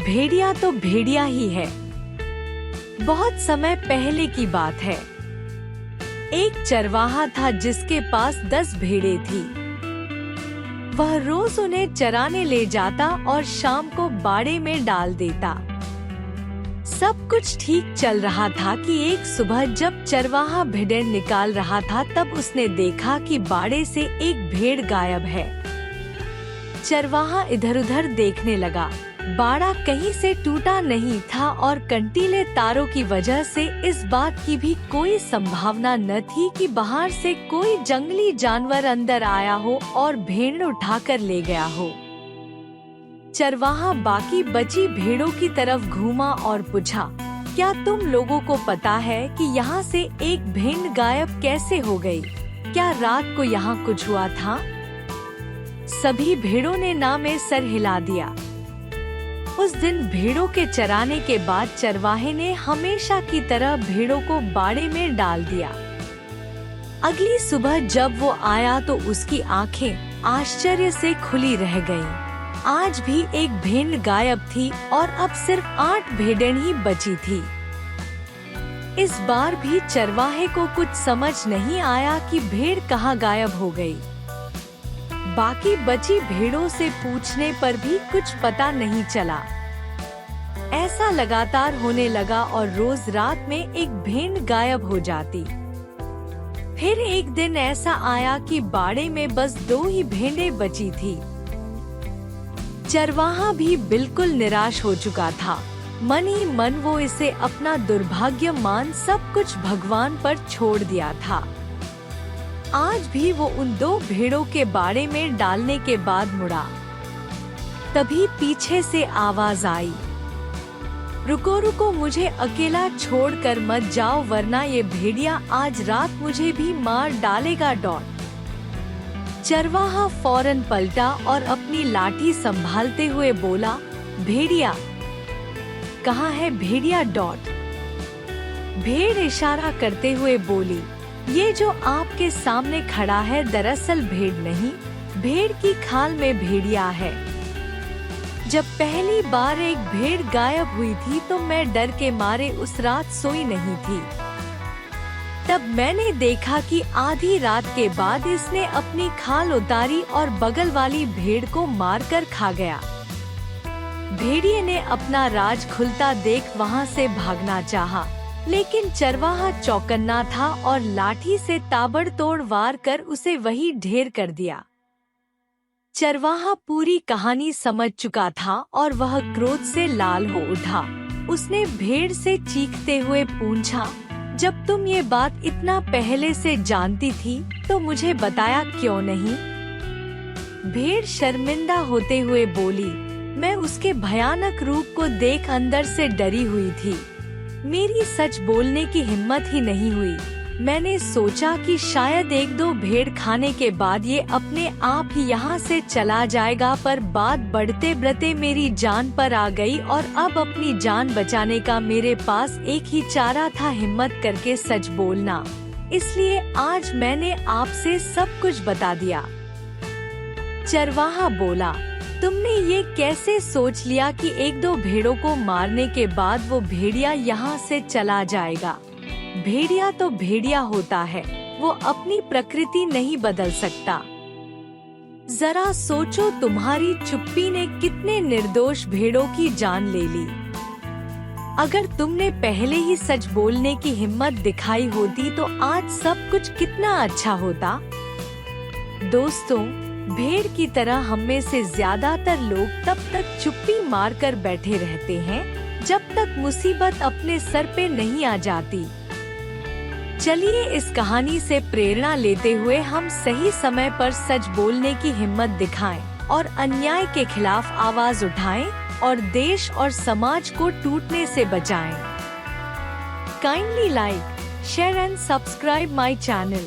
भेड़िया तो भेड़िया ही है। बहुत समय पहले की बात है। एक चरवाहा था जिसके पास 10 भेड़ें थी। वह रोज उन्हें चराने ले जाता और शाम को बाड़े में डाल देता। सब कुछ ठीक चल रहा था कि एक सुबह जब चरवाहा भेड़ें निकाल रहा था तब उसने देखा कि बाड़े से एक भेड़ गायब है। चरवाहा इधर-उधर देखने लगा। बाड़ा कहीं से टूटा नहीं था और कंटीले तारों की वजह से इस बात की भी कोई संभावना न थी कि बाहर से कोई जंगली जानवर अंदर आया हो और भेड़ उठाकर ले गया हो। चरवाहा बाकी बची भेड़ों की तरफ घूमा और पूछा, क्या तुम लोगों को पता है कि यहाँ से एक भेड़ गायब कैसे हो गई? क्या रात को यहाँ कुछ हुआ था? सभी भेड़ों ने ना में सर हिला दिया। उस दिन भेड़ों के चराने के बाद चरवाहे ने हमेशा की तरह भेड़ों को बाड़े में डाल दिया। अगली सुबह जब वो आया तो उसकी आंखें आश्चर्य से खुली रह गईं। आज भी एक भेड़ गायब थी और अब सिर्फ 8 भेड़ें ही बची थी। इस बार भी चरवाहे को कुछ समझ नहीं आया कि भेड़ कहाँ गायब हो गई। बाकी बची भेड़ों से पूछने पर भी कुछ पता नहीं चला। ऐसा लगातार होने लगा और रोज रात में एक भेड़ गायब हो जाती। फिर एक दिन ऐसा आया कि बाड़े में बस 2 ही भेड़ें बची थी। चरवाहा भी बिल्कुल निराश हो चुका था। मन ही मन वो इसे अपना दुर्भाग्य मान सब कुछ भगवान पर छोड़ दिया था। आज भी वो उन 2 भेड़ों के बाड़े में डालने के बाद मुड़ा। तभी पीछे से आवाज आई, रुको रुको, मुझे अकेला छोड़कर मत जाओ वरना ये भेड़िया आज रात मुझे भी मार डालेगा। चरवाहा फौरन पलटा और अपनी लाठी संभालते हुए बोला, भेड़िया कहाँ है भेड़िया? भेड़ इशारा करते हुए बोली, ये जो आपके सामने खड़ा है दरअसल भेड़ नहीं, भेड़ की खाल में भेड़िया है। जब पहली बार एक भेड़ गायब हुई थी तो मैं डर के मारे उस रात सोई नहीं थी। तब मैंने देखा कि आधी रात के बाद इसने अपनी खाल उतारी और बगल वाली भेड़ को मारकर खा गया। भेड़िए ने अपना राज खुलता देख वहाँ से भागना चाहा, लेकिन चरवाहा चौकन्ना था और लाठी से ताबड़तोड़ वार कर उसे वही ढेर कर दिया। चरवाहा पूरी कहानी समझ चुका था और वह क्रोध से लाल हो उठा। उसने भेड़ से चीखते हुए पूछा, जब तुम ये बात इतना पहले से जानती थी तो मुझे बताया क्यों नहीं? भेड़ शर्मिंदा होते हुए बोली, मैं उसके भयानक रूप को देख अंदर से डरी हुई थी। मेरी सच बोलने की हिम्मत ही नहीं हुई। मैंने सोचा कि शायद 1-2 भेड़ खाने के बाद ये अपने आप ही यहाँ से चला जाएगा, पर बात बढ़ते बढ़ते मेरी जान पर आ गई और अब अपनी जान बचाने का मेरे पास एक ही चारा था, हिम्मत करके सच बोलना। इसलिए आज मैंने आपसे सब कुछ बता दिया। चरवाहा बोला, तुमने ये कैसे सोच लिया कि 1-2 भेड़ों को मारने के बाद वो भेड़िया यहाँ से चला जाएगा? भेड़िया तो भेड़िया होता है, वो अपनी प्रकृति नहीं बदल सकता। जरा सोचो, तुम्हारी चुप्पी ने कितने निर्दोष भेड़ों की जान ले ली। अगर तुमने पहले ही सच बोलने की हिम्मत दिखाई होती तो आज सब कुछ कितना अच्छा होता। दोस्तों, भेड़ की तरह हम में से ज्यादातर लोग तब तक चुप्पी मारकर बैठे रहते हैं जब तक मुसीबत अपने सर पे नहीं आ जाती। चलिए इस कहानी से प्रेरणा लेते हुए हम सही समय पर सच बोलने की हिम्मत दिखाएं और अन्याय के खिलाफ आवाज उठाएं और देश और समाज को टूटने से बचाएं। Kindly like, share and subscribe my channel.